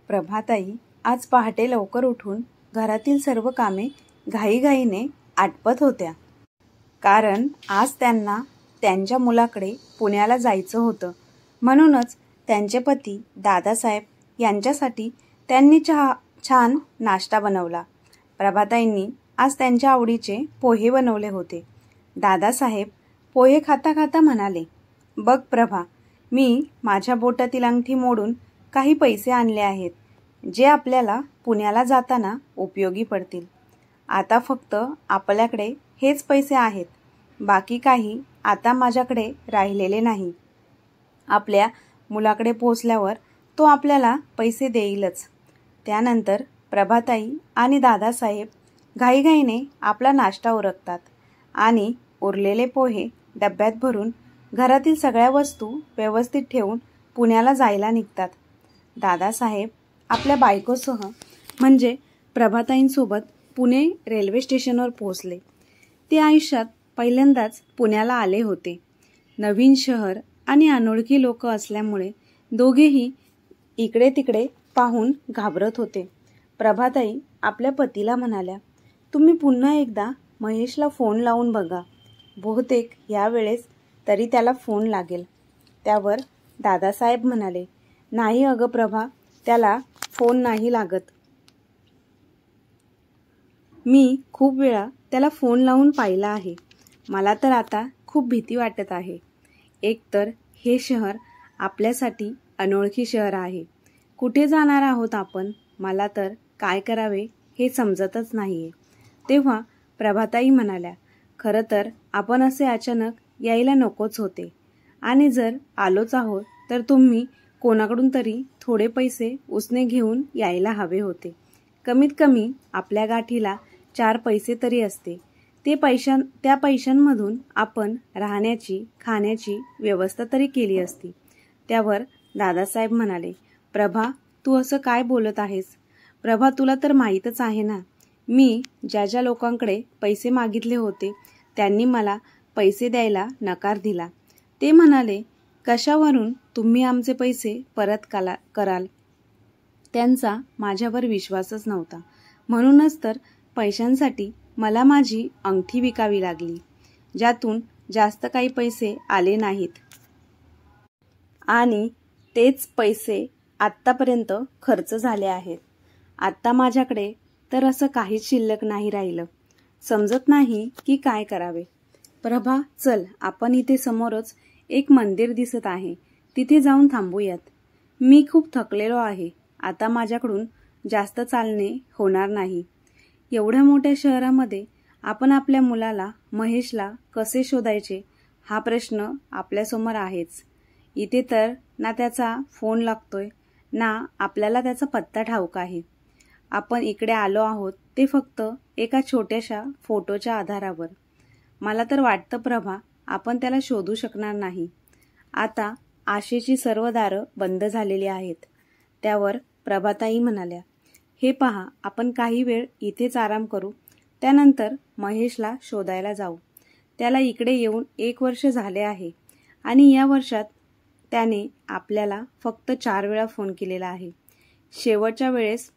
प्रभाताई आज पहाटे लवकर उठून घरातील सर्व कामे घाईघाईने आटपत होत्या. कारण आज त्यांना त्यांच्या मुलाकडे पुण्याला जायचं होतं. म्हणूनच त्यांचे पती दादासाहेब यांच्यासाठी त्यांनी छान नाश्ता बनवला. प्रभाताईंनी आज त्यांच्या आवडीचे पोहे बनवले होते. दादासाहेब पोहे खाता खाता म्हणाले, "बघ प्रभा, मी माझ्या बोटातील अंगठी मोडून काही पैसे आणले आहेत, जे आपल्याला पुण्याला जाताना उपयोगी पडतील. आता फक्त आपल्याकडे हेच पैसे आहेत. बाकी काही आता माझ्याकडे राहिलेले नाही. आपल्या मुलाकडे पोहोचल्यावर तो आपल्याला पैसे देईलच." त्यानंतर प्रभाताई आणि दादासाहेब घाईघाईने आपला नाश्ता उरकतात आणि उरलेले पोहे डब्यात भरून घरातील सगळ्या वस्तू व्यवस्थित ठेवून पुण्याला जायला निघतात. दादासाहेब आपल्या बायकोसह म्हणजे प्रभाताईंसोबत पुणे रेल्वे स्टेशनवर पोहोचले. ते आयुष्यात पहिल्यांदाच पुण्याला आले होते. नवीन शहर आणि अनोळखी लोक असल्यामुळे दोघेही इकडे तिकडे पाहून घाबरत होते. प्रभाताई आपल्या पतीला म्हणाल्या, "तुम्ही पुन्हा एकदा महेशला फोन लावून बघा. बहुतेक यावेळेस तरी त्याला फोन लागेल." त्यावर दादासाहेब म्हणाले, "नाही अगं प्रभा, त्याला फोन नाही लागत. मी खूप वेळा त्याला फोन लावून पाहिला आहे. मला तर आता खूप भीती वाटत आहे. एकतर हे शहर आपल्यासाठी अनोळखी शहर आहे. कुठे जाणार आहोत आपण? मला तर काय करावे हे समजतच नाहीये." तेव्हा प्रभाताई म्हणाल्या, "खरं तर आपण असे अचानक यायला नकोच होते. आणि जर आलोच आहोत तर तुम्ही कोणाकडून तरी थोडे पैसे उसने घेऊन यायला हवे होते. कमीत कमी आपल्या गाठीला 4 पैसे तरी असते. त्या पैशांमधून आपण राहण्याची खाण्याची व्यवस्था तरी केली असती." त्यावर दादासाहेब म्हणाले, "प्रभा, तू असं काय बोलत आहेस? प्रभा, तुला तर माहीतच आहे ना, मी ज्या ज्या लोकांकडे पैसे मागितले होते त्यांनी मला पैसे द्यायला नकार दिला. ते म्हणाले, कशावरून तुम्ही आमचे पैसे परत कराल? त्यांचा माझ्यावर विश्वासच नव्हता. म्हणूनच तर पैशांसाठी मला माझी अंगठी विकावी लागली, ज्यातून जास्त काही पैसे आले नाहीत. आणि तेच पैसे आत्तापर्यंत खर्च झाले आहेत. आत्ता माझ्याकडे तर असं काहीच शिल्लक नाही राहिलं. समजत नाही की काय करावे. प्रभा, चल, आपण इथे समोरच एक मंदिर दिसत आहे, तिथे जाऊन थांबूयात. मी खूप थकलेलो आहे. आता माझ्याकडून जास्त चालणे होणार नाही. एवढ्या मोठ्या शहरामध्ये आपण आपल्या मुलाला महेशला कसे शोधायचे हा प्रश्न आपल्यासमोर आहेच. इथे तर ना त्याचा फोन लागतोय ना आपल्याला त्याचा पत्ता ठाऊक आहे. आपण इकडे आलो आहोत ते फक्त एका छोट्याशा फोटोच्या आधारावर. मला तर वाटतं प्रभा, आपण त्याला शोधू शकणार नाही. आता आशेची सर्व दारं बंद झालेली आहेत." त्यावर प्रभाताई म्हणाल्या, "हे पहा, आपण काही वेळ इथेच आराम करू. त्यानंतर महेशला शोधायला जाऊ. त्याला इकडे येऊन 1 वर्ष झाले आहे आणि या वर्षात त्याने आपल्याला फक्त 4 वेळा फोन केलेला आहे. शेवटच्या वेळेस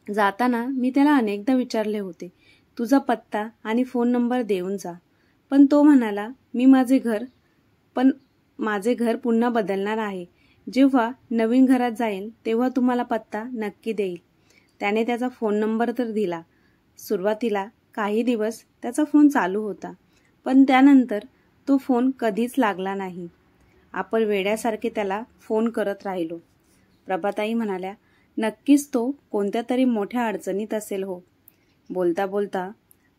जाताना मी त्याला अनेकदा विचारले होते, तुझा पत्ता आणि फोन नंबर देऊन जा. पण तो म्हणाला, मी माझे घर पुन्हा बदलणार आहे. जेव्हा नवीन घरात जाईल तेव्हा तुम्हाला पत्ता नक्की देईल. त्याने त्याचा फोन नंबर तर दिला. सुरुवातीला काही दिवस त्याचा फोन चालू होता, पण त्यानंतर तो फोन कधीच लागला नाही. आपण वेड्यासारखे त्याला फोन करत राहिलो." प्रभाताई म्हणाल्या, "नक्कीच तो कोणत्या तरी मोठ्या अडचणीत असेल हो." बोलता बोलता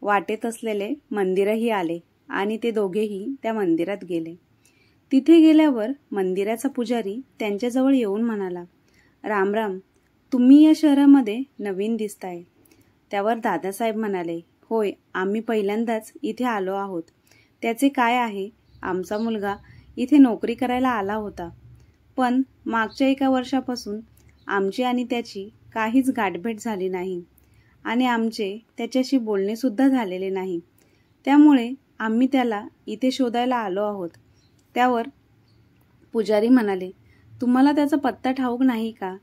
वाटेत असलेले मंदिरही आले आणि ते दोघेही त्या मंदिरात गेले. तिथे गेल्यावर मंदिराचा पुजारी त्यांच्याजवळ येऊन म्हणाला, "राम राम, तुम्ही या शहरामध्ये नवीन दिसताय." त्यावर दादासाहेब म्हणाले, "होय, आम्ही पहिल्यांदाच इथे आलो आहोत. त्याचे काय आहे, आमचा मुलगा इथे नोकरी करायला आला होता. पण मागच्या 1 वर्षापासून आमची आणि त्याची काहीच गाठभेट झाली नाही आणि आमचे त्याच्याशी बोलणे सुद्धा झालेले नाही. त्यामुळे आम्ही त्याला इथे शोधायला आलो आहोत." त्यावर पुजारी म्हणाले, "तुम्हाला त्याचा पत्ता ठाऊक नाही का?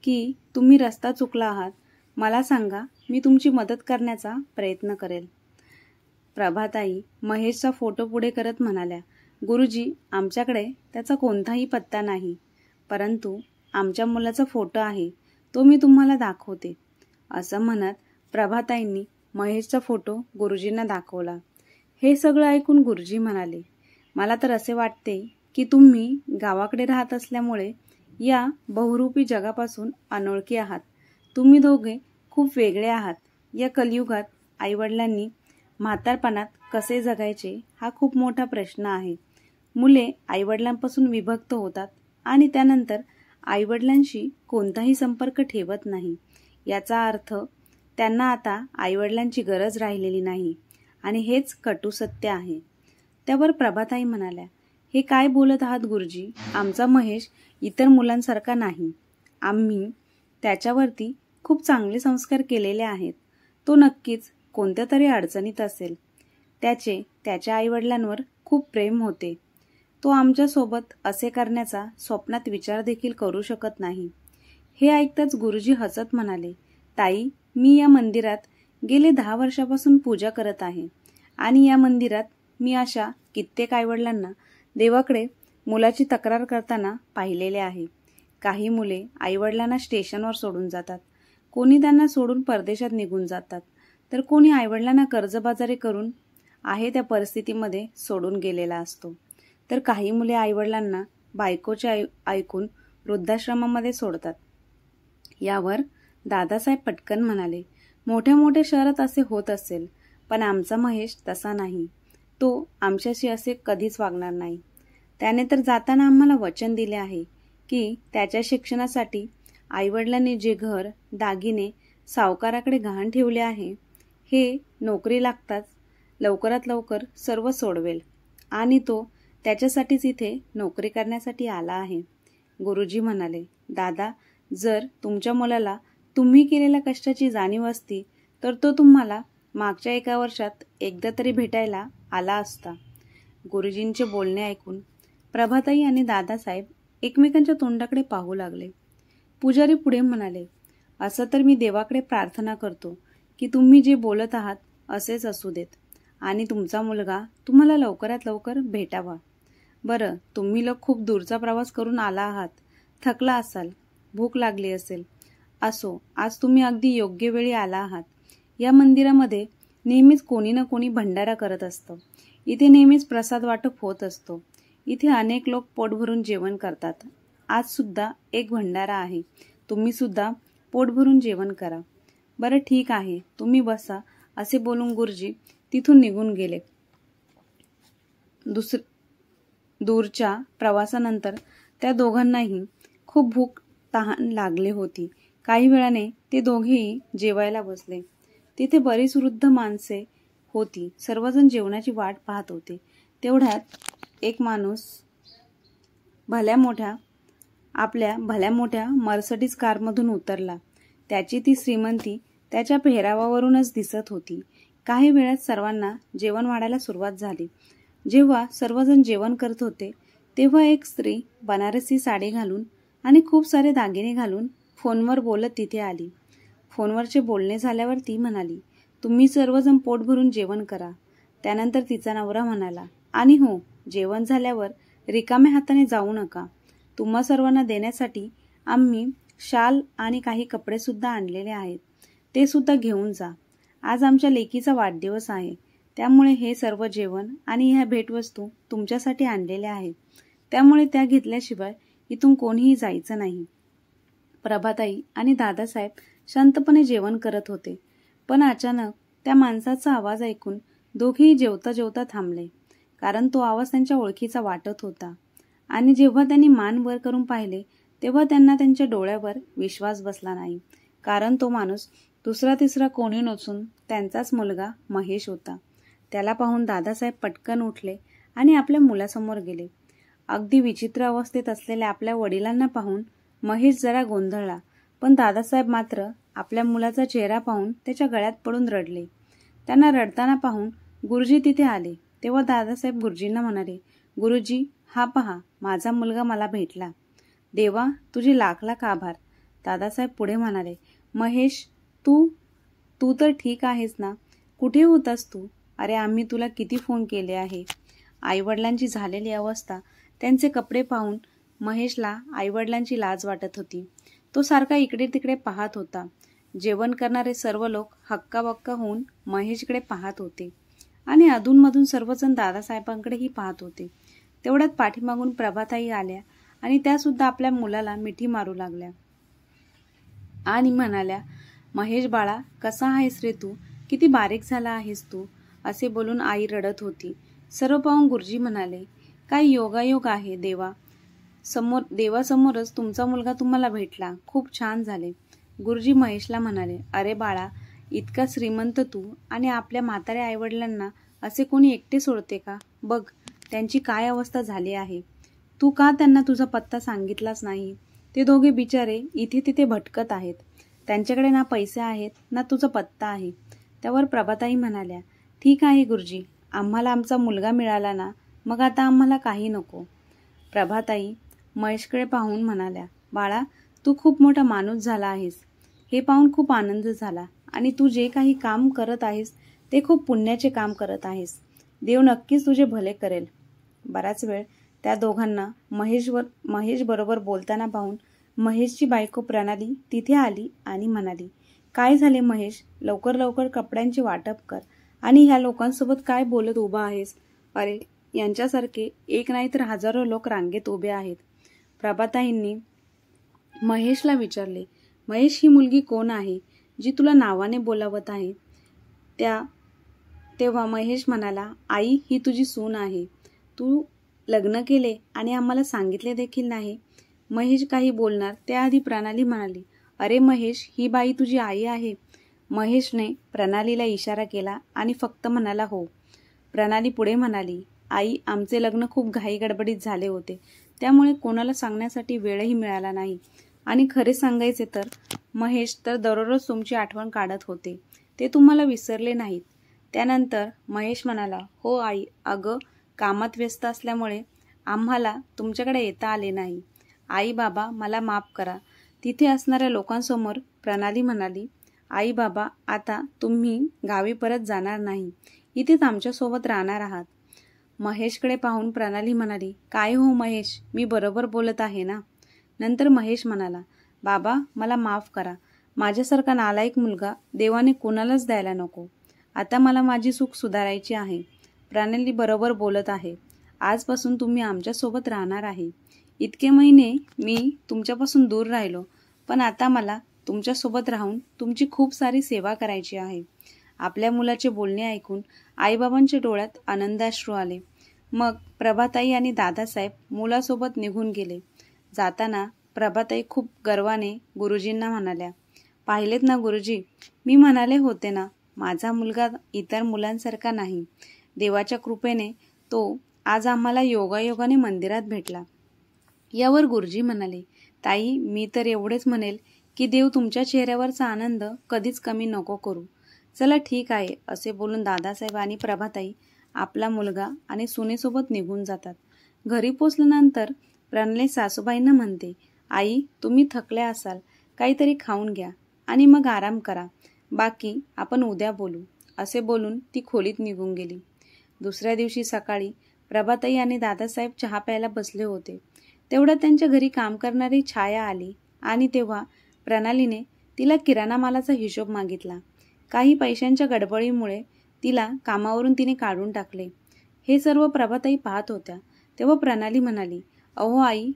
की तुम्ही रस्ता चुकला आहात. मला सांगा, मी तुमची मदत करण्याचा प्रयत्न करेल. प्रभाताई महेशचा फोटो पुढे करत म्हणाल्या, गुरुजी, आमच्याकडे त्याचा कोणताही पत्ता नाही, परंतु आमच्या मुलाचा फोटो आहे, तो मी तुम्हाला दाखवते. असं म्हणत प्रभाताईंनी महेशचा फोटो गुरुजींना दाखवला. हे सगळं ऐकून गुरुजी म्हणाले, मला तर असे वाटते की तुम्ही गावाकडे राहत असल्यामुळे या बहुरूपी जगापासून अनोळखी आहात. तुम्ही दोघे खूप वेगळे आहात. या कलियुगात आईवडिलांनी म्हातारपणात कसे जगायचे हा खूप मोठा प्रश्न आहे. मुले आईवडिलांपासून विभक्त होतात आणि त्यानंतर आईवडिलांशी कोणताही संपर्क ठेवत नाही. याचा अर्थ त्यांना आता आईवडिलांची गरज राहिलेली नाही आणि हेच कटू सत्य आहे. त्यावर प्रभाताई म्हणाल्या, हे काय बोलत आहात गुरुजी? आमचा महेश इतर मुलांसारखा नाही. आम्ही त्याच्यावरती खूप चांगले संस्कार केलेले आहेत. तो नक्कीच कोणत्या तरी अडचणीत असेल. त्याचे त्याच्या आईवडिलांवर खूप प्रेम होते. तो आमच्यासोबत असे करण्याचा स्वप्नात विचार देखील करू शकत नाही. हे ऐकताच गुरुजी हसत म्हणाले, ताई, मी या मंदिरात गेले 10 वर्षापासून पूजा करत आहे आणि या मंदिरात मी अशा कित्येक आईवडिलांना देवाकडे मुलाची तक्रार करताना पाहिलेले आहे. काही मुले आईवडिलांना स्टेशनवर सोडून जातात, कोणी त्यांना सोडून परदेशात निघून जातात, तर कोणी आईवडिलांना कर्जबाजारी करून आहे त्या परिस्थितीमध्ये सोडून गेलेला असतो. तर काही मुले आईवडिलांना बायकोचे ऐकून वृद्धाश्रमामध्ये सोडतात. यावर दादासाहेब पटकन म्हणाले, मोठ्या मोठ्या शहरात असे होत असेल, पण आमचा महेश तसा नाही. तो आमच्याशी असे कधीच वागणार नाही. त्याने तर जाताना आम्हाला वचन दिले आहे की त्याच्या शिक्षणासाठी आईवडिलांनी जे घर, दागिने सावकाराकडे गहाण ठेवले आहे, हे नोकरी लागताच लवकरात लवकर सर्व सोडवेल आणि तो त्याच्यासाठीच इथे नोकरी करण्यासाठी आला आहे. गुरुजी म्हणाले, दादा, जर तुमच्या मुलाला तुम्ही केलेल्या कष्टाची जाणीव असती तर तो तुम्हाला मागच्या 1 वर्षात एकदा तरी भेटायला आला असता. गुरुजींचे बोलणे ऐकून प्रभाताई आणि दादासाहेब एकमेकांच्या तोंडाकडे पाहू लागले. पुजारी पुढे म्हणाले, असं तर मी देवाकडे प्रार्थना करतो की तुम्ही जे बोलत आहात असेच असू देत आणि तुमचा मुलगा तुम्हाला लवकरात लवकर भेटावा. बरं, तुम्ही लोक खूप दूरचा प्रवास करून आला आहात, थकला असाल, भूक लागली असेल. असो, आज तुम्ही अगदी योग्य वेळी आला आहात. या मंदिरामध्ये नेहमीच कोणी ना कोणी भंडारा करत असतं. इथे नेहमीच प्रसाद वाटप होत असतो. इथे अनेक लोक पोट भरून जेवण करतात. आज सुद्धा एक भंडारा आहे. तुम्ही सुद्धा पोट भरून जेवण करा. बरं, ठीक आहे, तुम्ही बसा, असे बोलून गुरुजी तिथून निघून गेले. दूरच्या प्रवासानंतर त्या दोघांनाही खूप भूक तहान लागली होती. काही वेळाने ते दोघेही जेवायला बसले. तिथे बरीच वृद्ध माणसे होती. सर्वजण जेवणाची वाट पाहत होते. तेवढ्यात एक माणूस आपल्या भल्या मोठ्या मर्सिडीज कारमधून उतरला. त्याची ती श्रीमंती त्याच्या पेहरावावरूनच दिसत होती. काही वेळात सर्वांना जेवण वाढायला सुरुवात झाली. जेव्हा सर्वजण जेवण करत होते तेव्हा एक स्त्री बनारसी साडी घालून आणि खूप सारे दागिने घालून फोनवर बोलत तिथे आली. फोनवरचे बोलणे झाल्यावर ती म्हणाली, तुम्ही सर्वजण पोट भरून जेवण करा. त्यानंतर तिचा नवरा म्हणाला, आणि हो, जेवण झाल्यावर रिकाम्या हाताने जाऊ नका. तुम्हा सर्वांना देण्यासाठी आम्ही शाल आणि काही कपडे सुद्धा आणलेले आहेत, ते सुद्धा घेऊन जा. आज आमच्या लेकीचा वाढदिवस आहे, त्यामुळे हे सर्व जेवण आणि ह्या भेटवस्तू तुमच्यासाठी आणलेल्या आहेत. त्यामुळे त्या घेतल्याशिवाय इथून कोणीही जायचं नाही. प्रभाताई आणि दादासाहेब शांतपणे जेवण करत होते, पण अचानक त्या माणसाचा आवाज ऐकून दोघेही जेवता जेवता थांबले. कारण तो आवाज त्यांच्या ओळखीचा वाटत होता आणि जेव्हा त्यांनी मान वर करून पाहिले तेव्हा त्यांना त्यांच्या डोळ्यावर विश्वास बसला नाही. कारण तो माणूस दुसरा तिसरा कोणी नसून त्यांचाच मुलगा महेश होता. त्याला पाहून दादासाहेब पटकन उठले आणि आपल्या मुलासमोर गेले. अगदी विचित्र अवस्थेत असलेल्या आपल्या वडिलांना पाहून महेश जरा गोंधळला, पण दादासाहेब मात्र आपल्या मुलाचा चेहरा पाहून त्याच्या गळ्यात पडून रडले. त्यांना रडताना पाहून गुरुजी तिथे आले. तेव्हा दादासाहेब गुरुजींना म्हणाले, गुरुजी, हा पहा, माझा मुलगा मला भेटला. देवा, तुझे लाख लाख आभार. दादासाहेब पुढे म्हणाले, महेश, तू तू तर ठीक आहेस ना? कुठे होतास तू? अरे आम्ही तुला किती फोन केले आहे. आईवडिलांची झालेली अवस्था, त्यांचे कपडे पाहून महेशला आईवडिलांची लाज वाटत होती. तो सारखा इकडे तिकडे पाहत होता. जेवण करणारे सर्व लोक हक्काबक्का होऊन महेशकडे पाहत होते आणि अधूनमधून सर्वजण दादासाहेबांकडेही पाहत होते. तेवढ्यात पाठीमागून प्रभाताई आल्या आणि त्या सुद्धा आपल्या मुलाला मिठी मारू लागल्या आणि म्हणाल्या, महेश बाळा, कसा आहेस रे तू? किती बारीक झाला आहेस तू? असे बोलून आई रडत होती. सर्व पाहून गुरुजी म्हणाले, काय योगायोग आहे देवासमोरच तुमचा मुलगा तुम्हाला भेटला. खूप छान झाले. गुरुजी महेशला म्हणाले, अरे बाळा, इतका श्रीमंत तू आणि आपल्या म्हाताऱ्या आईवडिलांना असे कोणी एकटे सोडते का? बघ त्यांची काय अवस्था झाली आहे. तू का त्यांना तुझा पत्ता सांगितलाच नाही? ते दोघे बिचारे इथे तिथे भटकत आहेत. त्यांच्याकडे ना पैसे आहेत ना तुझा पत्ता आहे. त्यावर प्रभाताई म्हणाल्या, ठीक आहे गुरुजी, आम्हाला आमचा मुलगा मिळाला ना, मग आता आम्हाला काही नको. प्रभाताई महेशकडे पाहून म्हणाल्या, बाळा, तू खूप मोठा माणूस झाला आहेस. हे पाहून खूप आनंद झाला आणि तू जे काही काम करत आहेस ते खूप पुण्याचे काम करत आहेस. देव नक्कीच तुझे भले करेल. बराच वेळ त्या दोघांना महेश बरोबर बोलताना पाहून महेशची बायको प्रणाली तिथे आली आणि म्हणाली, काय झाले महेश? लवकर लवकर कपड्यांचे वाटप कर आणि ह्या लोकांसोबत काय बोलत उभा आहेस? अरे यांच्यासारखे एक नाही तर हजारो लोक रांगेत उभे आहेत. प्रभाताईंनी महेशला विचारले, महेश, ही मुलगी कोण आहे जी तुला नावाने बोलावत आहे? तेव्हा महेश म्हणाला, आई, ही तुझी सून आहे. तू लग्न केले आणि आम्हाला सांगितले देखील नाही. महेश काही बोलणार त्याआधी प्रणाली म्हणाली, अरे महेश, ही बाई तुझी आई आहे. महेशने प्रणालीला इशारा केला आणि फक्त म्हणाला, हो. प्रणाली पुढे म्हणाली, आई, आमचे लग्न खूप घाई गडबडीत झाले होते, त्यामुळे कोणाला सांगण्यासाठी वेळही मिळाला नाही. आणि खरे सांगायचे तर महेश तर दररोज तुमची आठवण काढत होते. ते तुम्हाला विसरले नाहीत. त्यानंतर महेश म्हणाला, हो आई, अगं कामात व्यस्त असल्यामुळे आम्हाला तुमच्याकडे येता आले नाही. आई बाबा, मला माफ करा. तिथे असणाऱ्या लोकांसमोर प्रणाली म्हणाली, आई बाबा, आता तुम्ही गावी परत जाणार नाही, इथेच आमच्यासोबत राहणार आहात. महेशकडे पाहून प्रणाली म्हणाली, काय हो महेश, मी बरोबर बोलत आहे ना? नंतर महेश म्हणाला, बाबा, मला माफ करा. माझ्यासारखा नालायक मुलगा देवाने कोणालाच द्यायला नको. आता मला माझी चूक सुधारायची आहे. प्रणाली बरोबर बोलत आहे. आजपासून तुम्ही आमच्यासोबत राहणार आहे. इतके महिने मी तुमच्यापासून दूर राहिलो, पण आता मला तुमच्यासोबत राहून तुमची खूप सारी सेवा करायची आहे. आपल्या मुलाचे बोलणे ऐकून आईबाबांच्या डोळ्यात आनंदाश्रू आले. मग प्रभाताई आणि दादासाहेब मुलासोबत निघून गेले. जाताना प्रभाताई खूप गर्वाने गुरुजींना म्हणाल्या, पाहिलेत ना गुरुजी, मी म्हणाले होते ना, माझा मुलगा इतर मुलांसारखा नाही. देवाच्या कृपेने तो आज आम्हाला योगायोगाने मंदिरात भेटला. यावर गुरुजी म्हणाले, ताई, मी तर एवढेच म्हणेल की देव तुमच्या चेहऱ्यावरचा आनंद कधीच कमी नको करू. चला ठीक आहे. असे बोलून दादासाहेब आणि प्रभाताई आपला मुलगा आणि सुनेसोबत निघून जातात. घरी पोचल्यानंतर प्रणाली सासूबाईंना म्हणते, आई, तुम्ही थकल्या असाल, काहीतरी खाऊन घ्या आणि मग आराम करा. बाकी आपण उद्या बोलू. असे बोलून ती खोलीत निघून गेली. दुसऱ्या दिवशी सकाळी प्रभाताई आणि दादासाहेब चहा प्यायला बसले होते. तेवढ्यात त्यांच्या घरी काम करणारी छाया आली आणि तेव्हा प्रणालीने तिला किराणा मालाचा हिशोब मागितला. काही पैशांच्या गडबडीमुळे तिला कामावरून तिने काढून टाकले. हे सर्व प्रभाताई पाहत होत्या. तेव्हा प्रणाली म्हणाली, अहो आई,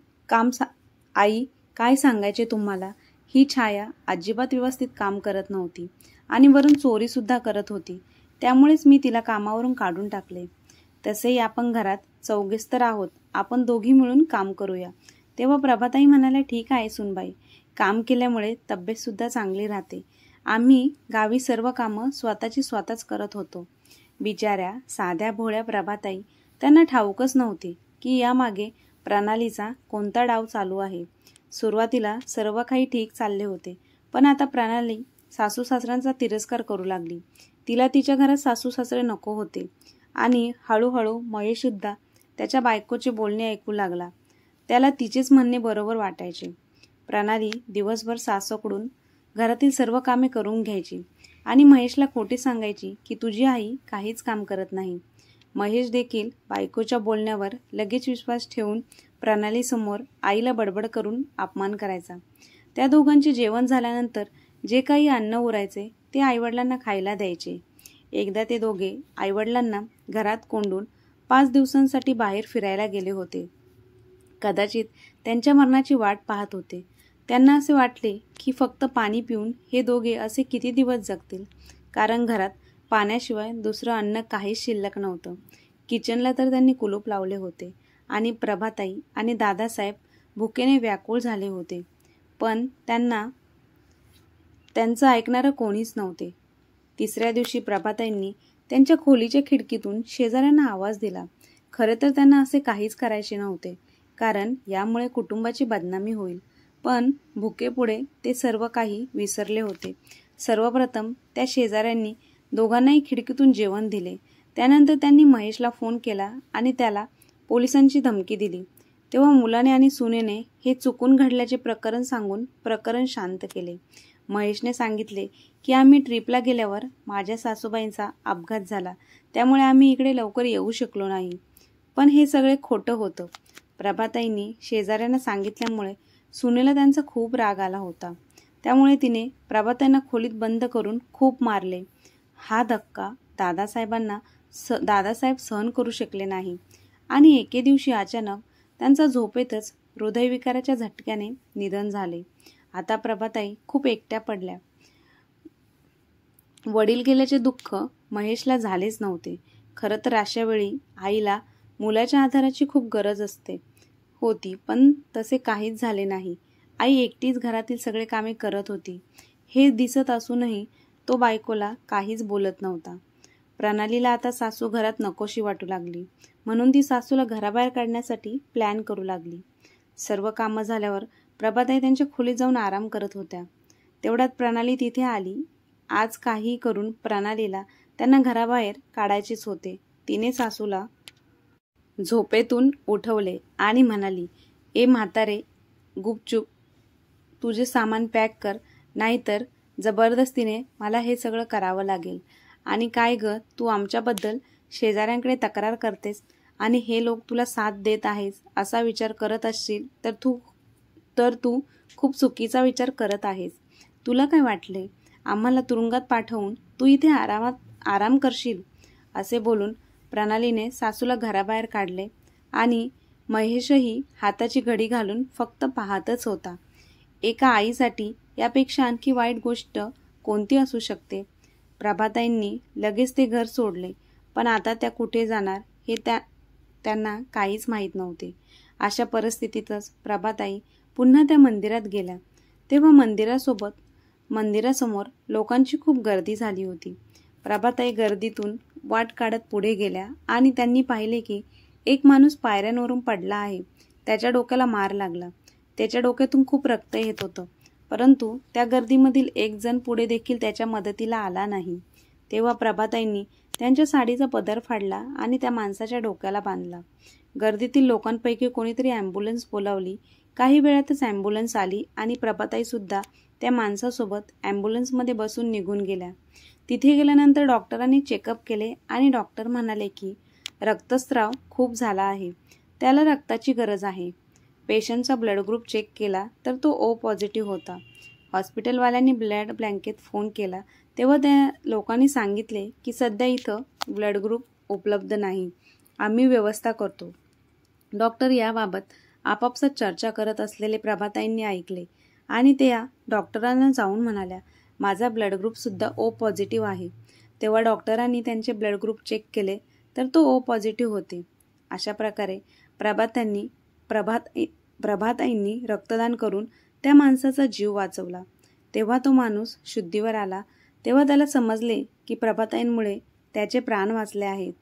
आई, काय सांगायचे तुम्हाला, ही छाया अजिबात व्यवस्थित काम करत नव्हती आणि वरून चोरी सुद्धा करत होती. त्यामुळेच मी तिला कामावरून काढून टाकले. तसेही आपण घरात चौघेच तर आहोत, आपण दोघी मिळून काम करूया. तेव्हा प्रभाताई म्हणाल्या, ठीक आहे सुनबाई, काम केल्यामुळे तब्येत सुद्धा चांगली राहते. आम्ही गावी सर्व कामं स्वतःच करत होतो. बिचाऱ्या साध्या भोळ्या प्रभाताई, त्यांना ठाऊकच नव्हते की यामागे प्रणालीचा कोणता डाव चालू आहे. सुरुवातीला सर्व काही ठीक चालले होते, पण आता प्रणाली सासू सासऱ्यांचा तिरस्कार करू लागली. तिला तिच्या घरात सासू सासरे नको होते आणि हळूहळू महेश सुद्धा त्याच्या बायकोचे बोलणे ऐकू लागला. त्याला तिचेच म्हणणे बरोबर वाटायचे. प्रणाली दिवसभर सासूकडून घरातील सर्व कामे करून घ्यायची आणि महेशला खोटे सांगायची की तुझी आई काहीच काम करत नाही. महेश देखील बायकोच्या बोलण्यावर लगेच विश्वास ठेवून प्रणालीसमोर आईला बडबड करून अपमान करायचा. त्या दोघांचे जेवण झाल्यानंतर जे काही अन्न उरायचे ते आईवडिलांना खायला द्यायचे. एकदा ते दोघे आईवडिलांना घरात कोंडून 5 दिवसांसाठी बाहेर फिरायला गेले होते. कदाचित त्यांच्या मरणाची वाट पाहत होते. त्यांना असे वाटले की फक्त पाणी पिऊन हे दोघे असे किती दिवस जगतील, कारण घरात पाण्याशिवाय दुसरं अन्न काहीच शिल्लक नव्हतं. किचनला तर त्यांनी कुलूप लावले होते आणि प्रभाताई आणि दादासाहेब भुकेने व्याकुळ झाले होते, पण त्यांचं ऐकणारं कोणीच नव्हते. तिसऱ्या दिवशी प्रभाताईंनी त्यांच्या खोलीच्या खिडकीतून शेजाऱ्यांना आवाज दिला. खरे तर त्यांना असे काहीच करायचे नव्हते, कारण यामुळे कुटुंबाची बदनामी होईल, पण भुकेपुढे ते सर्व काही विसरले होते. सर्वप्रथम त्या शेजाऱ्यांनी दोघांनाही खिडकीतून जेवण दिले. त्यानंतर त्यांनी महेशला फोन केला आणि त्याला पोलिसांची धमकी दिली. तेव्हा मुलाने आणि सुनेने हे चुकून घडल्याचे प्रकरण सांगून प्रकरण शांत केले. महेशने सांगितले की आम्ही ट्रिपला गेल्यावर माझ्या सासूबाईंचा अपघात झाला, त्यामुळे आम्ही इकडे लवकर येऊ शकलो नाही. पण हे सगळे खोटं होतं. प्रभाताईंनी शेजाऱ्यांना सांगितल्यामुळे सुनेला त्यांचा खूप राग आला होता. त्यामुळे तिने प्रभाताईंना खोलीत बंद करून खूप मारले. हा धक्का दादासाहेब सहन करू शकले नाही आणि एके दिवशी अचानक त्यांचा झोपेतच हृदयविकाराच्या झटक्याने निधन झाले. आता प्रभाताई खूप एकट्या पडल्या. वडील गेल्याचे दुःख महेशला झालेच नव्हते. खरं तर अशा वेळी आईला मुलाच्या आधाराची खूप गरज होती, पण तसे काहीच झाले नाही. आई एकटीच घरातील सगळे कामे करत होती. हे दिसत असूनही तो बायकोला काहीच बोलत नव्हता. प्रणालीला आता सासू घरात नकोशी वाटू लागली, म्हणून ती सासूला घराबाहेर काढण्यासाठी प्लॅन करू लागली. सर्व कामं झाल्यावर प्रभाताई त्यांच्या खोलीत जाऊन आराम करत होत्या. तेवढ्यात प्रणाली तिथे आली. आज काही करून प्रणालीला त्यांना घराबाहेर काढायचेच होते. तिने सासूला झोपेतून उठवले आणि म्हणाली, ए म्हातारे, गुपचूप तुझे सामान पॅक कर, नाहीतर जबरदस्तीने मला हे सगळं करावं लागेल. आणि काय ग, तू आमच्याबद्दल शेजाऱ्यांकडे तक्रार करतेस आणि हे लोक तुला साथ देत आहेस असा विचार करत असशील तर तू खूप चुकीचा विचार करत आहेस. तुला काय वाटले, आम्हाला तुरुंगात पाठवून तू इथे आराम करशील? असे बोलून प्रणालीने सासूला घराबाहेर काढले आणि महेशही हाताची घडी घालून फक्त पाहतच होता. एका आईसाठी यापेक्षा आणखी वाईट गोष्ट कोणती असू शकते? प्रभाताईंनी लगेच ते घर सोडले, पण आता त्या कुठे जाणार हे त्यांना काहीच माहीत नव्हते. अशा परिस्थितीतच प्रभाताई पुन्हा त्या मंदिरात गेल्या. तेव्हा मंदिरासमोर लोकांची खूप गर्दी झाली होती. प्रभाताई गर्दीतून वाट काढत पुढे गेल्या आणि त्यांनी पाहिले की एक माणूस पायऱ्यांवरून पडला आहे. त्याच्या डोक्याला मार लागला. त्याच्या डोक्यातून खूप रक्त येत होतं, परंतु त्या गर्दीमधील एक जण पुढे देखील त्याच्या मदतीला आला नाही. तेव्हा प्रभाताईंनी त्यांच्या साडीचा पदर फाडला आणि त्या माणसाच्या डोक्याला बांधला. गर्दीतील लोकांपैकी कोणीतरी ॲम्ब्युलन्स बोलावली. काही वेळातच ॲम्ब्युलन्स आली आणि प्रभाताई सुद्धा त्या माणसासोबत ॲम्ब्युलन्समध्ये बसून निघून गेल्या. तिथे गेल्यानंतर डॉक्टरांनी चेकअप केले आणि डॉक्टर म्हणाले की रक्तस्राव खूप झाला आहे, त्याला रक्ताची गरज आहे. पेशंटचा ब्लड ग्रुप चेक केला तर तो O पॉझिटिव्ह होता. हॉस्पिटलवाल्यांनी ब्लड बँकेत फोन केला तेव्हा त्या लोकांनी सांगितले की सध्या इथं ब्लड ग्रुप उपलब्ध नाही, आम्ही व्यवस्था करतो. डॉक्टर याबाबत आपापसात चर्चा करत असलेले प्रभाताईंनी ऐकले आणि त्या डॉक्टरांना जाऊन म्हणाल्या, माझा ब्लड ग्रुपसुद्धा O पॉझिटिव्ह आहे. तेव्हा डॉक्टरांनी त्यांचे ब्लड ग्रुप चेक केले तर तो O पॉझिटिव्ह होते. अशा प्रकारे प्रभाताईंनी रक्तदान करून त्या माणसाचा जीव वाचवला. तेव्हा तो माणूस शुद्धीवर आला. तेव्हा त्याला समजले की प्रभाताईंमुळे त्याचे प्राण वाचले आहेत.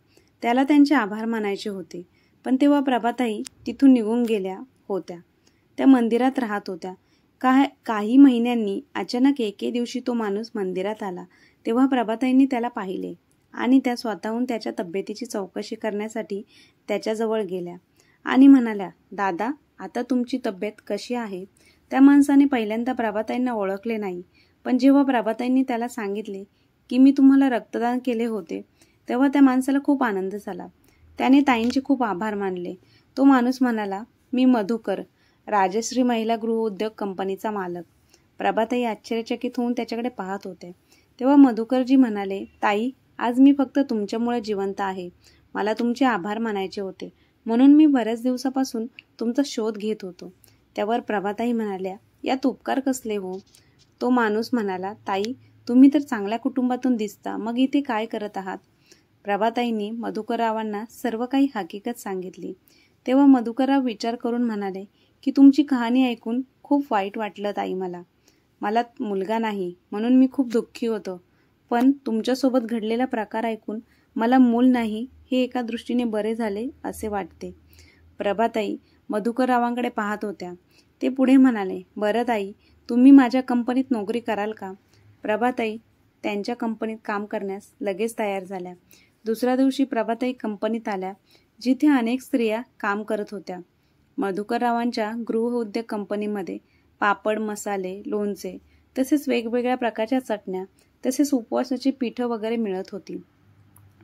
त्याला त्यांचे आभार मानायचे होते. पण तेव्हा प्रभाताई तिथून निघून गेल्या होत्या. त्या मंदिरात राहत होत्या. काही महिन्यांनी अचानक एके दिवशी तो माणूस मंदिरात आला. तेव्हा प्रभाताईंनी त्याला पाहिले आणि त्या स्वतःहून त्याच्या तब्येतीची चौकशी करण्यासाठी त्याच्याजवळ गेल्या आणि म्हणाल्या, दादा, आता तुमची तब्येत कशी आहे? त्या माणसाने पहिल्यांदा प्रभाताईंना ओळखले नाही, पण जेव्हा प्रभाताईंनी त्याला सांगितले की मी तुम्हाला रक्तदान केले होते, तेव्हा त्या माणसाला खूप आनंद झाला. त्याने ताईंचे खूप आभार मानले. तो माणूस म्हणाला, मी मधुकर, राजश्री महिला गृहउद्योग कंपनीचा मालक. प्रभाताई आश्चर्यचकित होऊन त्याच्याकडे पाहत होते. तेव्हा मधुकरजी म्हणाले, ताई, आज मी फक्त तुमच्यामुळे जिवंत आहे. मला तुमचे आभार मानायचे होते, म्हणून मी बऱ्याच दिवसापासून तुमचा शोध घेत होतो. त्यावर प्रभाताई म्हणाल्या, यात उपकार कसले हो? तो माणूस म्हणाला, ताई, तुम्ही तर चांगल्या कुटुंबातून दिसता, मग इथे काय करत आहात? प्रभाताईंनी मधुकररावांना सर्व काही हकीकत सांगितली. तेव्हा मधुकरराव विचार करून म्हणाले की तुमची कहाणी ऐकून खूप वाईट वाटलं ताई. मला मुलगा नाही म्हणून मी खूप दुःखी होतो, पण तुमच्यासोबत घडलेला प्रकार ऐकून मला मूल नाही हे एका दृष्टीने बरे झाले असे वाटते. प्रभाताई मधुकररावांकडे पाहत होत्या. ते पुढे म्हणाले, बरं ताई, तुम्ही माझ्या कंपनीत नोकरी कराल का? प्रभाताई त्यांच्या कंपनीत काम करण्यास लगेच तयार झाल्या. दुसऱ्या दिवशी प्रभाताई कंपनीत आल्या, जिथे अनेक स्त्रिया काम करत होत्या. मधुकररावांच्या गृहउद्योग कंपनीमध्ये पापड, मसाले, लोणचे तसेच वेगवेगळ्या प्रकारच्या चटण्या तसेच उपवासाची पीठं वगैरे मिळत होती.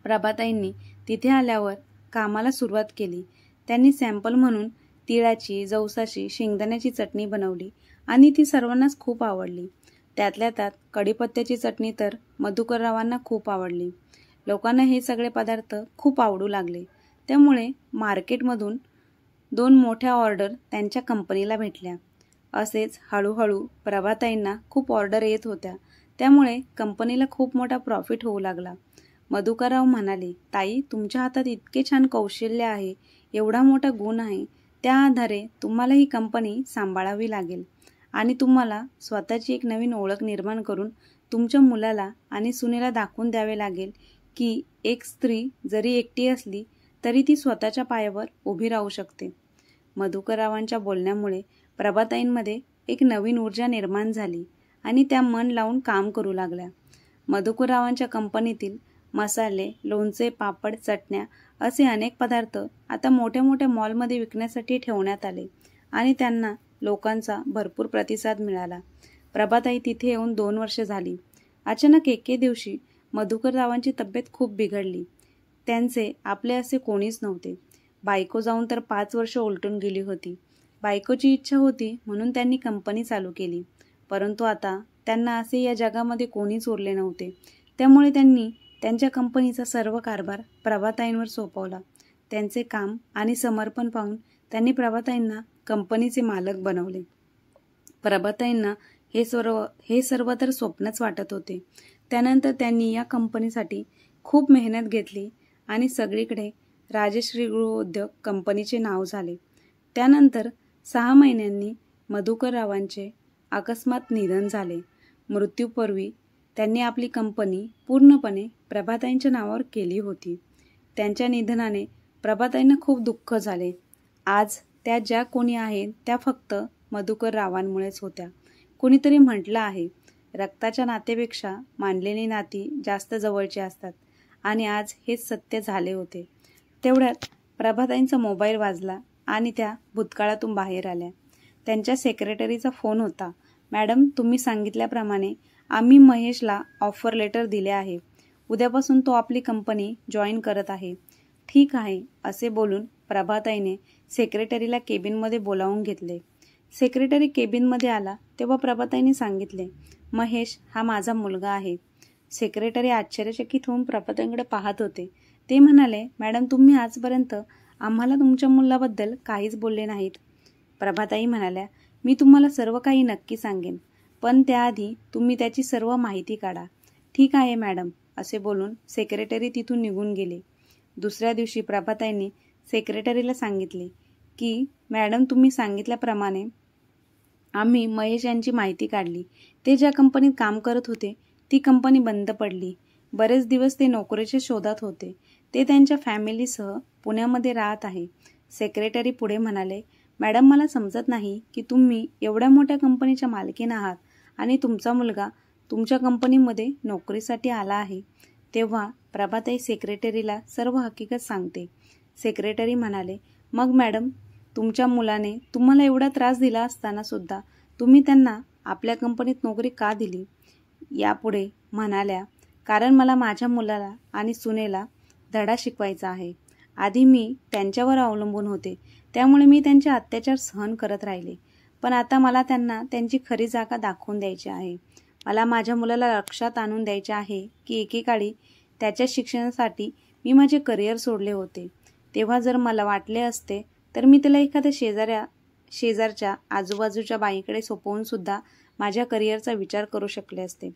प्रभाताईंनी तिथे आल्यावर कामाला सुरुवात केली. त्यांनी सॅम्पल म्हणून तिळाची, जवसाची, शेंगदाण्याची चटणी बनवली आणि ती सर्वांनाच खूप आवडली. त्यातल्या त्यात कढीपत्त्याची चटणी तर मधुकररावांना खूप आवडली. लोकांना हे सगळे पदार्थ खूप आवडू लागले. त्यामुळे मार्केटमधून 2 मोठ्या ऑर्डर त्यांच्या कंपनीला भेटल्या. असेच हळूहळू प्रभाताईंना खूप ऑर्डर येत होत्या. त्यामुळे कंपनीला खूप मोठा प्रॉफिट होऊ लागला. मधुकरराव म्हणाले, ताई, तुमच्या हातात इतके छान कौशल्य आहे, एवढा मोठा गुण आहे, त्या आधारे तुम्हाला ही कंपनी सांभाळावी लागेल आणि तुम्हाला स्वतःची एक नवीन ओळख निर्माण करून तुमच्या मुलाला आणि सुनेला दाखवून द्यावे लागेल की एक स्त्री जरी एकटी असली तरी ती स्वतःच्या पायावर उभी राहू शकते. मधुकररावांच्या बोलण्यामुळे प्रभाताईंमध्ये एक नवीन ऊर्जा निर्माण झाली आणि त्या मन लावून काम करू लागल्या. मधुकररावांच्या कंपनीतील मसाले, लोणचे, पापड, चटण्या असे अनेक पदार्थ आता मोठ्या मोठ्या मॉलमध्ये विकण्यासाठी ठेवण्यात आले आणि त्यांना लोकांचा भरपूर प्रतिसाद मिळाला. प्रभाताई तिथे येऊन 2 वर्ष झाली. अचानक एके दिवशी मधुकररावांची तब्येत खूप बिघडली. त्यांचे आपले असे कोणीच नव्हते. बायको जाऊन तर 5 वर्ष उलटून गेली होती. बायकोची इच्छा होती म्हणून त्यांनी कंपनी चालू केली, परंतु आता त्यांना असे या जगामध्ये कोणीच उरले नव्हते. त्यामुळे त्यांनी त्यांच्या कंपनीचा सर्व कारभार प्रभाताईंवर सोपवला. त्यांचे काम आणि समर्पण पाहून त्यांनी प्रभाताईंना कंपनीचे मालक बनवले. प्रभाताईंना हे सर्व तर स्वप्नच वाटत होते. त्यानंतर त्यांनी या कंपनीसाठी खूप मेहनत घेतली आणि सगळीकडे राजश्री गृहउद्योग कंपनीचे नाव झाले. त्यानंतर 6 महिन्यांनी मधुकररावांचे अकस्मात निधन झाले. मृत्यूपूर्वी त्यांनी आपली कंपनी पूर्णपणे प्रभाताईंच्या नावावर केली होती. त्यांच्या निधनाने प्रभाताईंना खूप दुःख झाले. आज त्या ज्या कोणी आहेत त्या फक्त मधुकररावांमुळेच होत्या. कुणीतरी म्हटलं आहे, रक्ताच्या नातेपेक्षा मानलेली नाती जास्त जवळची असतात आणि आज हेच सत्य झाले होते. तेवढ्यात प्रभाताईंचा मोबाईल वाजला आणि त्या भूतकाळातून बाहेर आल्या. त्यांच्या सेक्रेटरीचा फोन होता. मॅडम, तुम्ही सांगितल्याप्रमाणे आम्ही महेशला ऑफर लेटर दिले आहे. उद्यापासून तो आपली कंपनी जॉईन करत आहे. ठीक आहे, असे बोलून प्रभाताईने सेक्रेटरीला केबिनमध्ये बोलावून घेतले. सेक्रेटरी केबिनमध्ये आला तेव्हा प्रभाताईने सांगितले, महेश हा माझा मुलगा आहे. सेक्रेटरी आश्चर्यचकित होऊन प्रभाताईंकडे पाहत होते. ते म्हणाले, मॅडम, तुम्ही आजपर्यंत आम्हाला तुमच्या मुलाबद्दल काहीच बोलले नाहीत. प्रभाताई म्हणाल्या, मी तुम्हाला सर्व काही नक्की सांगेन, पण त्याआधी तुम्ही त्याची सर्व माहिती काढा. ठीक आहे मॅडम, असे बोलून सेक्रेटरी तिथून निघून गेले. दुसऱ्या दिवशी प्रभाताईंनी सेक्रेटरीला सांगितले की मॅडम, तुम्ही सांगितल्याप्रमाणे आम्ही महेश यांची माहिती काढली. ते ज्या कंपनीत काम करत होते ती कंपनी बंद पडली. बरेच दिवस ते नोकरीच्या शोधात होते. ते त्यांच्या फॅमिलीसह पुण्यामध्ये राहत आहे. सेक्रेटरी पुढे म्हणाले, मॅडम, मला समजत नाही की तुम्ही एवढ्या मोठ्या कंपनीच्या मालकीण आहात आणि तुमचा मुलगा तुमच्या कंपनीमध्ये नोकरीसाठी आला आहे. तेव्हा प्रभाताई सेक्रेटरीला सर्व हकीकत सांगते. सेक्रेटरी म्हणाले, मग मॅडम, तुमच्या मुलाने तुम्हाला एवढा त्रास दिला असताना सुद्धा तुम्ही त्यांना आपल्या कंपनीत नोकरी का दिली? यापुढे म्हणाल्या, कारण मला माझ्या मुलाला आणि सुनेला धडा शिकवायचा आहे. आधी मी त्यांच्यावर अवलंबून होते, त्यामुळे मी त्यांचे अत्याचार सहन करत राहिले. पण आता मला त्यांना त्यांची खरी जागा दाखवून द्यायची आहे. मला माझ्या मुलाला लक्षात आणून द्यायचे आहे की एकेकाळी त्याच्या शिक्षणासाठी मी माझे करिअर सोडले होते. तेव्हा जर मला वाटले असते तर मी त्याला एखाद्या शेजारच्या आजूबाजूच्या बाईकडे सोपवून सुद्धा माझ्या करिअरचा विचार करू शकले असते.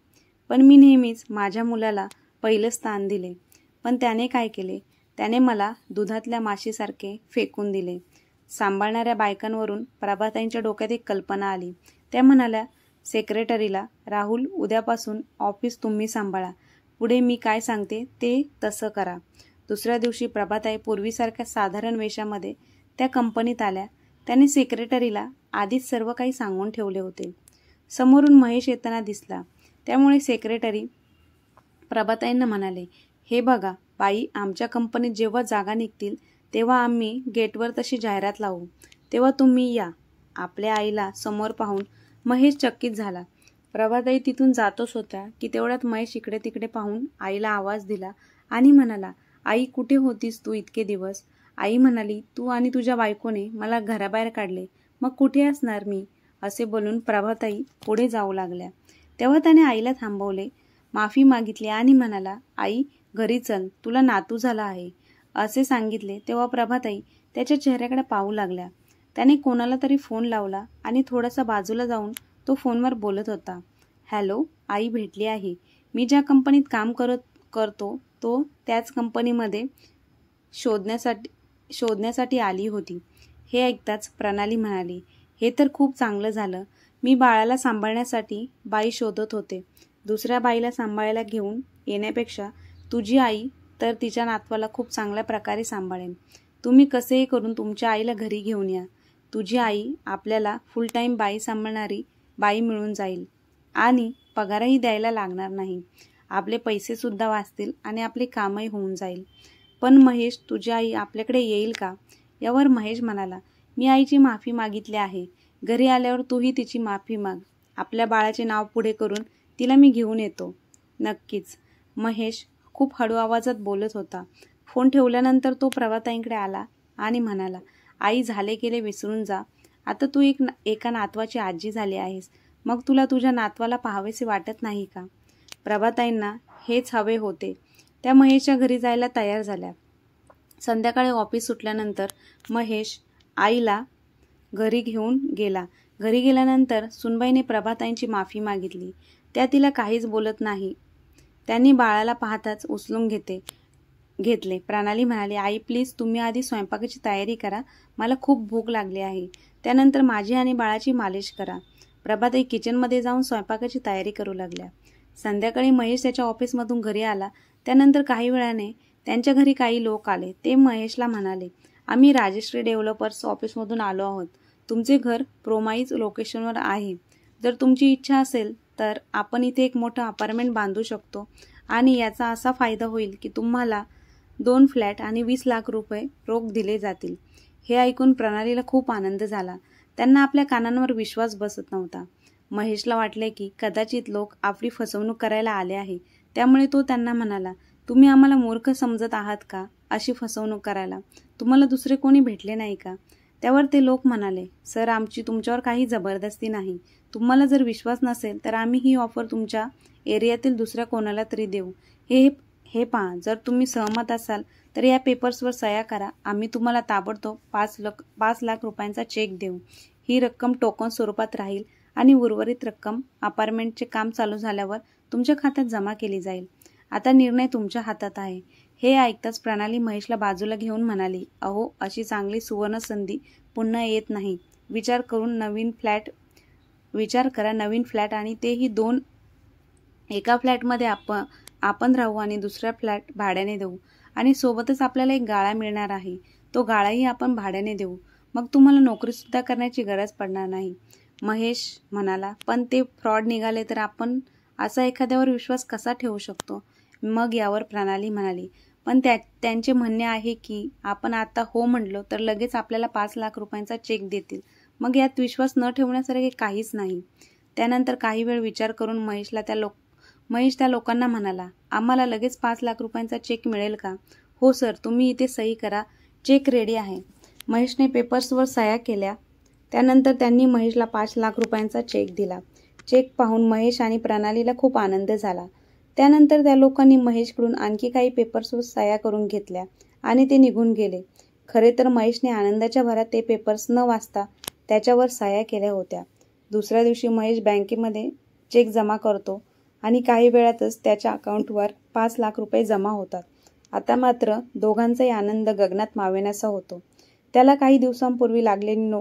पण मी नेहमीच माझ्या मुलाला पहिलं स्थान दिले. पण त्याने काय केले? त्याने मला दुधातल्या माशीसारखे फेकून दिले. सांभाळणाऱ्या बायकांवरून प्रभाताईंच्या डोक्यात एक कल्पना आली. त्या म्हणाल्या सेक्रेटरीला, राहुल, उद्यापासून ऑफिस तुम्ही सांभाळा. पुढे मी काय सांगते ते तसं करा. दुसऱ्या दिवशी प्रभाताई पूर्वीसारख्या साधारण वेशामध्ये त्या कंपनीत आल्या. त्याने सेक्रेटरीला आधीच सर्व काही सांगून ठेवले होते. समोरून महेश येताना दिसला. त्यामुळे सेक्रेटरी प्रभाताईंना म्हणाले, हे बघा बाई, आमच्या कंपनीत जेव्हा जागा निघतील तेव्हा आम्ही गेटवर तशी जाहिरात लावू, तेव्हा तुम्ही या. आपल्या आईला समोर पाहून महेश चकित झाला. प्रभाताई तिथून जातच होत्या की तेवढ्यात महेश इकडे तिकडे पाहून आईला आवाज दिला आणि म्हणाला, आई कुठे होतीस तू इतके दिवस? आई म्हणाली, तू आणि तुझ्या बायकोने मला घराबाहेर काढले, मग कुठे असणार मी? असे बोलून प्रभाताई पुढे जाऊ लागल्या. तेव्हा त्याने आईला थांबवले, माफी मागितली आणि म्हणाला, आई घरी चल, तुला नातू झाला आहे. असे सांगितले तेव्हा प्रभाताई त्याच्या चेहऱ्याकडे पाहू लागल्या. त्याने कोणाला तरी फोन लावला आणि थोडासा बाजूला जाऊन तो फोनवर बोलत होता. हॅलो, आई भेटली आहे. मी ज्या कंपनीत काम करतो तो त्याच कंपनीमध्ये शोधण्यासाठी आली होती. हे ऐकताच प्रणाली म्हणाली, हे तर खूप चांगलं झालं. मी बाळाला सांभाळण्यासाठी बाई शोधत होते. दुसऱ्या बाईला सांभाळायला घेऊन येण्यापेक्षा तुझी आई तर तिच्या नातवाला खूप चांगल्या प्रकारे सांभाळेन. तुम्ही कसेही करून तुमच्या आईला घरी घेऊन या. तुझी आई आपल्याला फुल टाईम बाई सांभाळणारी बाई मिळून जाईल आणि पगारही द्यायला लागणार नाही. आपले पैसे सुद्धा वाचतील आणि आपले कामही होऊन जाईल. पण महेश, तुझी आई आपल्याकडे येईल का? यावर महेश म्हणाला, मी आईची माफी मागितली आहे. घरी आल्यावर तूही तिची माफी माग. आपल्या बाळाचे नाव पुढे करून तिला मी घेऊन येतो. नक्कीच. महेश खूप हळू आवाजात बोलत होता. फोन ठेवल्यानंतर तो प्रभाताईंकडे आला आणि म्हणाला, आई झाले गेले विसरून जा. आता तू एका नातवाची आजी झाली आहेस. मग तुला तुझ्या नातवाला पाहावेसे वाटत नाही का? प्रभाताईंना हेच हवे होते. त्या महेशच्या घरी जायला तयार झाल्या. संध्याकाळी ऑफिस सुटल्यानंतर महेश आईला घरी घेऊन गेला. घरी गेल्यानंतर सुनबाईने प्रभाताईंची माफी मागितली. त्या तिला काहीच बोलत नाही. त्यांनी बाळाला पाहताच उचलून घेतले. प्रणाली म्हणाली, आई प्लीज तुम्ही आधी स्वयंपाकाची तयारी करा. मला खूप भूक लागली आहे. त्यानंतर माझी आणि बाळाची मालिश करा. प्रभाताई किचनमध्ये जाऊन स्वयंपाकाची तयारी करू लागल्या. संध्याकाळी महेश त्याच्या ऑफिसमधून घरी आला. त्यानंतर काही वेळाने त्यांच्या घरी काही लोक आले. ते महेशला म्हणाले, आम्ही राजश्री डेव्हलपर्स ऑफिसमधून आलो आहोत. तुमचे घर प्रोमाइज लोकेशनवर आहे. जर तुमची इच्छा असेल तर आपण इथे एक मोठं अपार्टमेंट बांधू शकतो आणि याचा असा फायदा होईल की तुम्हाला 2 फ्लॅट आणि 20 लाख रुपये रोख दिले जातील. हे ऐकून प्रणालीला खूप आनंद झाला. त्यांना आपल्या कानांवर विश्वास बसत नव्हता. महेशला वाटले की कदाचित लोक आपली फसवणूक करायला आले आहे. त्यामुळे तो त्यांना म्हणाला, तुम्ही आम्हाला मूर्ख समजत आहात का अशी फसवणूक करायला? तुम्हाला दुसरे कोणी भेटले नाही का? त्यावर ते लोक म्हणाले, सर आमची तुमच्यावर काही जबरदस्ती नाही. तुम्हाला जर विश्वास नसेल तर आम्ही ही ऑफर तुमच्या एरियातील दुसऱ्या कोणाला तरी देऊ. हे पहा, जर तुम्ही सहमत असाल तर या पेपर्सवर सह्या करा. आम्ही तुम्हाला ताबडतोब 5 लाख रुपयांचा चेक देऊ. ही रक्कम टोकन स्वरूपात राहील आणि उर्वरित रक्कम अपार्टमेंटचे काम चालू झाल्यावर तुमच्या खात्यात जमा केली जाईल. आता निर्णय तुमच्या हातात आहे. हे ऐकताच प्रणाली महेशला बाजूला घेऊन म्हणाली, अहो, अशी चांगली सुवर्ण संधी पुन्हा येत नाही. विचार करा, नवीन फ्लॅट आणि तेही 2. एका फ्लॅटमध्ये आपण राहू आणि दुसरा फ्लॅट भाड्याने देऊ आणि सोबतच आपल्याला एक गाळा मिळणार आहे. तो गाळाही आपण भाड्याने देऊ. मग तुम्हाला नोकरीसुद्धा करण्याची गरज पडणार नाही. महेश म्हणाला, पण ते फ्रॉड निघाले तर आपण असा एखाद्यावर विश्वास कसा ठेवू शकतो? मग यावर प्रणाली म्हणाली, पण त्यांचे म्हणणे आहे की आपण आता हो म्हणलो तर लगेच आपल्याला 5 लाख रुपयांचा चेक देतील. मग यात विश्वास न ठेवण्यासारखे काहीच नाही. त्यानंतर काही वेळ विचार करून महेश त्या लोकांना म्हणाला, आम्हाला लगेच 5 लाख रुपयांचा चेक मिळेल का? हो सर, तुम्ही इथे सही करा, चेक रेडी आहे. महेशने पेपर्सवर सह्या केल्या. त्यानंतर त्यांनी महेशला 5 लाख रुपयांचा चेक दिला. चेक पाहून महेश आणि प्रणालीला खूप आनंद झाला. त्यानंतर त्या लोकांनी महेशकडून आणखी काही पेपर्सवर सह्या करून घेतल्या आणि ते निघून गेले. खरे तर महेशने आनंदाच्या भरात ते पेपर्स न वाचता त्याच्यावर सह्या केल्या होत्या. दुसऱ्या दिवशी महेश बँकेमध्ये चेक जमा करतो आणि काही वेळातच त्याच्या अकाउंटवर 5 लाख रुपये जमा होतात. आता मात्र दोघांचाही आनंद गगनात मावेनासा होतो. त्याला काही दिवसांपूर्वी लागलेली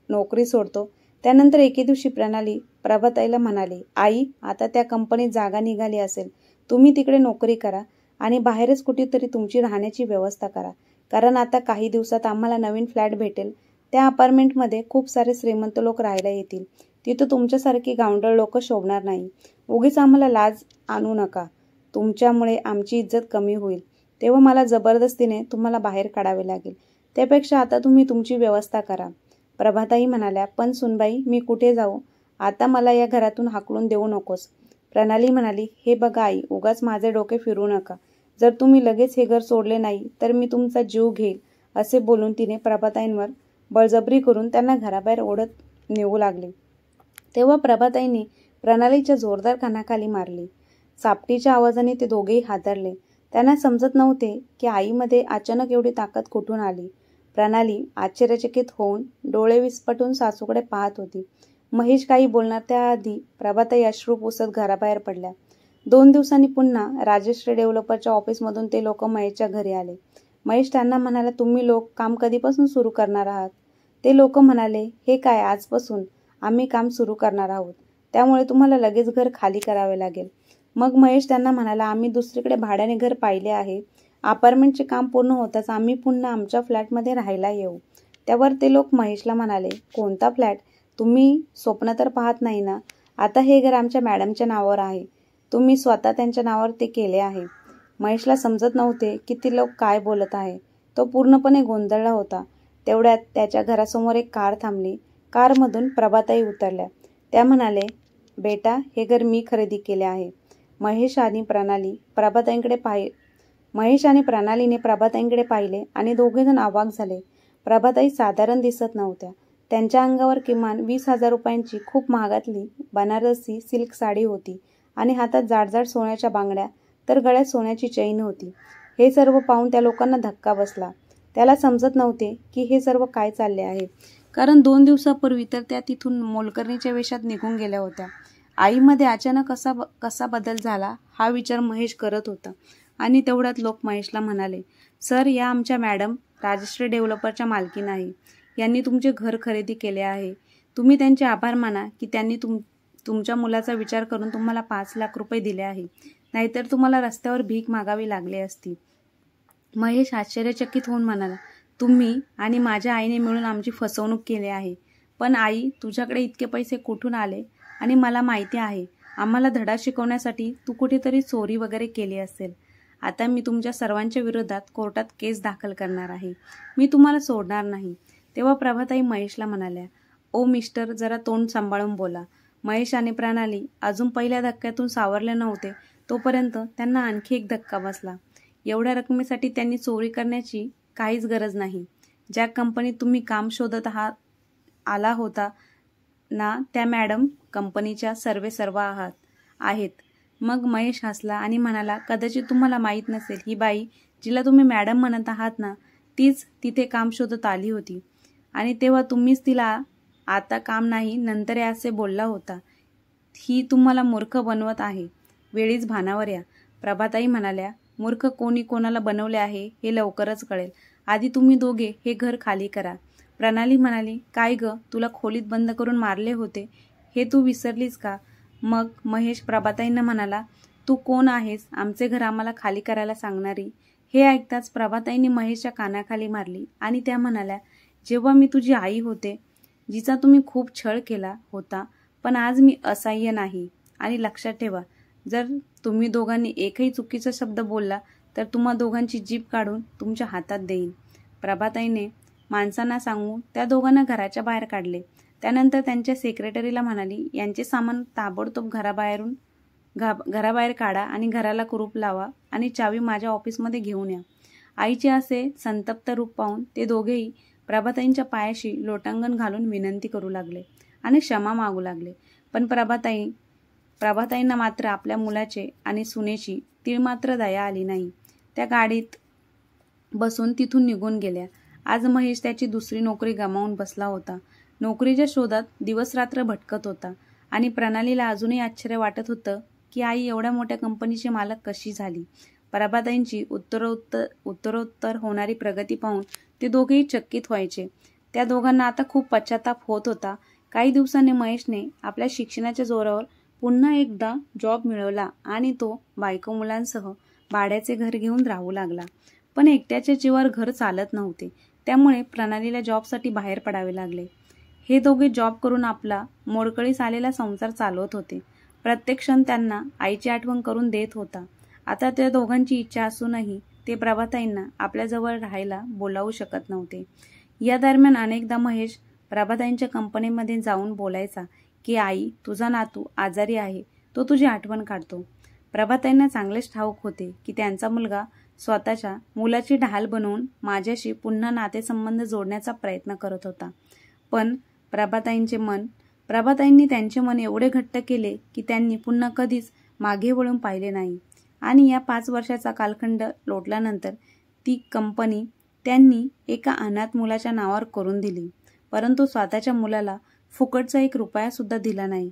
नोकरी सोडतो. त्यानंतर एके दिवशी प्रणाली प्रभाताईला म्हणाली, आई, आता त्या कंपनीत जागा निघाली असेल, तुम्ही तिकडे नोकरी करा आणि बाहेरच कुठेतरी तुमची राहण्याची व्यवस्था करा, कारण आता काही दिवसात आम्हाला नवीन फ्लॅट भेटेल. त्या अपार्टमेंटमध्ये खूप सारे श्रीमंत लोक राहायला येतील. तिथं तुमच्यासारखी गावंढळ लोक शोभणार नाही. उगीच आम्हाला लाज आणू नका. तुमच्यामुळे आमची इज्जत कमी होईल. तेव्हा मला जबरदस्तीने तुम्हाला बाहेर काढावे लागेल. त्यापेक्षा आता तुम्ही तुमची व्यवस्था करा. प्रभाताई म्हणाल्या, पण सुनबाई, मी कुठे जाऊ? आता मला या घरातून हाकलून देऊ नकोस. प्रणाली म्हणाली, हे बघा आई, उगाच माझे डोके फिरू नका. जर तुम्ही लगेच हे घर सोडले नाही तर मी तुमचा जीव घेईल. असे बोलून तिने प्रभाताईंवर बळजबरी करून त्यांना घराबाहेर ओढत नेऊ लागली. तेव्हा प्रभाताईंनी प्रणालीच्या जोरदार कानाखाली मारली. सापटीच्या आवाजाने ते दोघेही हादरले. त्यांना समजत नव्हते की आईमध्ये अचानक एवढी ताकद कुठून आली. प्रणाली आश्चर्यचकित होऊन डोळे विस्फटून सासूकडे पाहत होती. महेश काही बोलणार त्याआधी प्रभाताई अश्रू पुसत घराबाहेर पडल्या. 2 दिवसांनी पुन्हा राजश्री डेव्हलपरच्या ऑफिसमधून ते लोक महेशच्या घरी आले. महेश त्यांना म्हणाला, तुम्ही लोक काम कधीपासून सुरू करणार आहात? ते लोक म्हणाले, हे काय, आजपासून आम्ही काम सुरू करणार आहोत. त्यामुळे तुम्हाला लगेच घर खाली करावे लागेल. मग महेश त्यांना म्हणाला, आम्ही दुसरीकडे भाड्याने घर पाहिले आहे. अपार्टमेंटचे काम पूर्ण होताच आम्ही पुन्हा आमच्या फ्लॅटमध्ये राहायला येऊ. त्यावर ते लोक महेशला म्हणाले, कोणता फ्लॅट? तुम्ही स्वप्न तर पाहत नाही ना? आता हे घर आमच्या मॅडमच्या नावावर आहे. तुम्ही स्वतः त्यांच्या नावावर ते केले आहे. महेशला समजत नव्हते की ते लोक काय बोलत आहे. तो पूर्णपणे गोंधळला होता. तेवढ्यात त्याच्या घरासमोर एक कार थांबली. कारमधून प्रभाताई उतरल्या. त्या म्हणाले, बेटा, हे घर मी खरेदी केले आहे. महेश आणि प्रणालीने प्रभाताईंकडे पाहिले आणि दोघेजण अवाक झाले. प्रभाताई साधारण दिसत नव्हत्या. त्यांच्या अंगावर किमान 20,000 रुपयांची खूप महागातली बनारसी सिल्क साडी होती आणि हातात जाडजाड सोन्याच्या बांगड्या, तर गळ्यात सोन्याची चैन होती. हे सर्व पाहून त्या लोकांना धक्का बसला. त्याला समजत नव्हते की हे सर्व काय चालले आहे, कारण 2 दिवसापूर्वी तर त्या तिथून मोलकरणीच्या वेशात निघून गेल्या होत्या. आईमध्ये अचानक कसा बदल झाला हा विचार महेश करत होता. आणि तेवढ्यात लोक महेशला म्हणाले, सर, या आमच्या मॅडम राजश्री डेव्हलपरच्या मालकीण आहे. यांनी तुमचे घर खरेदी केले आहे. तुम्ही त्यांचे आभार माना की त्यांनी तुमच्या मुलाचा विचार करून तुम्हाला 5 लाख रुपये दिले आहे. नाहीतर तुम्हाला रस्त्यावर भीक मागावी लागली असती. महेश आश्चर्यचकित होऊन म्हणाला, तुम्ही आणि माझ्या आईने मिळून आमची फसवणूक केली आहे. पण आई, तुझ्याकडे इतके पैसे कुठून आले? आणि मला माहिती आहे, आम्हाला धडा शिकवण्यासाठी तू कुठेतरी चोरी वगैरे केली असेल. आता मी तुमच्या सर्वांच्या विरोधात कोर्टात केस दाखल करणार आहे. मी तुम्हाला सोडणार नाही. तेव्हा प्रभाताई महेशला म्हणाल्या, ओ मिस्टर, जरा तोंड सांभाळून बोला. महेश आणि प्रणाली अजून पहिल्या धक्क्यातून सावरले नव्हते तोपर्यंत त्यांना आणखी एक धक्का बसला. एवढ्या रकमेसाठी त्यांनी चोरी करण्याची काहीच गरज नाही. ज्या कंपनीत तुम्ही काम शोधत आला होता ना, त्या मॅडम कंपनीच्या सर्वेसर्वा आहेत. मग महेश हसला आणि म्हणाला, कदाचित तुम्हाला माहीत नसेल, ही बाई जिला तुम्ही मॅडम म्हणत आहात ना, तीच तिथे काम शोधत आली होती. आणि तेव्हा तुम्हीच तिला आता काम नाही, नंतर या असे बोलला होता. ही तुम्हाला मूर्ख बनवत आहे. वेळीच भानावर या. प्रभाताई म्हणाल्या, मूर्ख कोणी कोणाला बनवले आहे हे लवकरच कळेल. आधी तुम्ही दोघे हे घर खाली करा. प्रणाली म्हणाली, काय ग, तुला खोलीत बंद करून मारले होते हे तू विसरलीस का? मग महेश प्रभाताईंना म्हणाला, तू कोण आहेस आमचे घर आम्हाला खाली करायला सांगणारी? हे ऐकताच प्रभाताईंनी महेशच्या कानाखाली मारली आणि त्या म्हणाल्या, जेव्हा मी तुझी आई होते, जिचा तुम्ही खूप छळ केला होता, पण आज मी असहाय्य नाही. आणि लक्षात ठेवा, जर तुम्ही दोघांनी एकही चुकीचा शब्द बोलला तर तुम्हा दोघांची जीभ काढून तुमच्या हातात देईन. प्रभाताईने माणसांना सांगून त्या दोघांना घराच्या बाहेर काढले. त्यानंतर त्यांच्या सेक्रेटरीला म्हणाली, यांचे सामान ताबडतोब घराबाहेर काढा आणि घराला कुलूप लावा आणि चावी माझ्या ऑफिसमध्ये घेऊन या. आईचे असे संतप्त रूप पाहून ते दोघेही प्रभाताईंच्या पायाशी लोटांगण घालून विनंती करू लागले आणि क्षमा मागू लागले. पण प्रभाताईंना मात्र आपल्या मुलाचे आणि सुनेची तीळमात्र दया आली नाही. त्या गाडीत बसून तिथून निघून गेल्या. आज महेश त्याची दुसरी नोकरी गमावून बसला होता. नोकरीच्या शोधात दिवसरात्र भटकत होता आणि प्रणालीला अजूनही आश्चर्य वाटत होतं की आई एवढ्या मोठ्या कंपनीची मालक कशी झाली. प्रभाताईंची उत्तरोत्तर होणारी प्रगती पाहून ते दोघेही चकित व्हायचे. त्या दोघांना आता खूप पश्चाताप होत होता. काही दिवसांनी महेशने आपल्या शिक्षणाच्या जोरावर पुन्हा एकदा जॉब मिळवला आणि तो बायको मुलांसह भाड्याचे घर घेऊन राहू लागला. पण एकट्याच्या जीवावर घर चालत नव्हते. त्यामुळे प्रणालीला जॉबसाठी बाहेर पडावे लागले. हे दोघे जॉब करून आपला मोडकळीस आलेला संसार चालवत होते. प्रत्येक क्षण त्यांना आईची आठवण करून देत होता. आता त्या दोघांची इच्छा असूनही ते प्रभाताईंना आपल्याजवळ राहायला बोलावू शकत नव्हते. या दरम्यान अनेकदा महेश प्रभाताईंच्या कंपनीमध्ये जाऊन बोलायचा की आई, तुझा नातू आजारी आहे, तो तुझी आठवण काढतो. प्रभाताईंना चांगलेच ठाऊक होते की त्यांचा मुलगा स्वतःच्या मुलाची ढाल बनवून माझ्याशी पुन्हा नातेसंबंध जोडण्याचा प्रयत्न करत होता. पण प्रभाताईंनी त्यांचे मन एवढे घट्ट केले की त्यांनी पुन्हा कधीच मागे वळून पाहिले नाही. आणि या 5 वर्षाचा कालखंड लोटल्यानंतर ती कंपनी त्यांनी एका अनाथ मुलाच्या नावावर करून दिली. परंतु स्वतःच्या मुलाला फुकटचा 1 रुपया सुद्धा दिला नाही.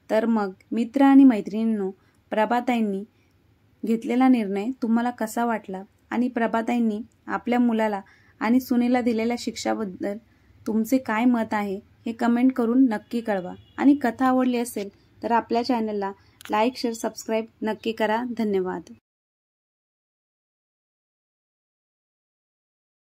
तर मग मित्र आणि मैत्रिणींनो, प्रभाताईंनी घेतलेला निर्णय तुम्हाला कसा वाटला आणि प्रभाताईंनी आपल्या मुलाला आणि सुनेला दिलेल्या शिक्षाबद्दल तुमचे काय मत आहे हे कमेंट करून नक्की कळवा. आणि कथा आवडली असेल तर आपल्या चॅनलला लाईक, शेअर, सबस्क्राईब नक्की करा. धन्यवाद.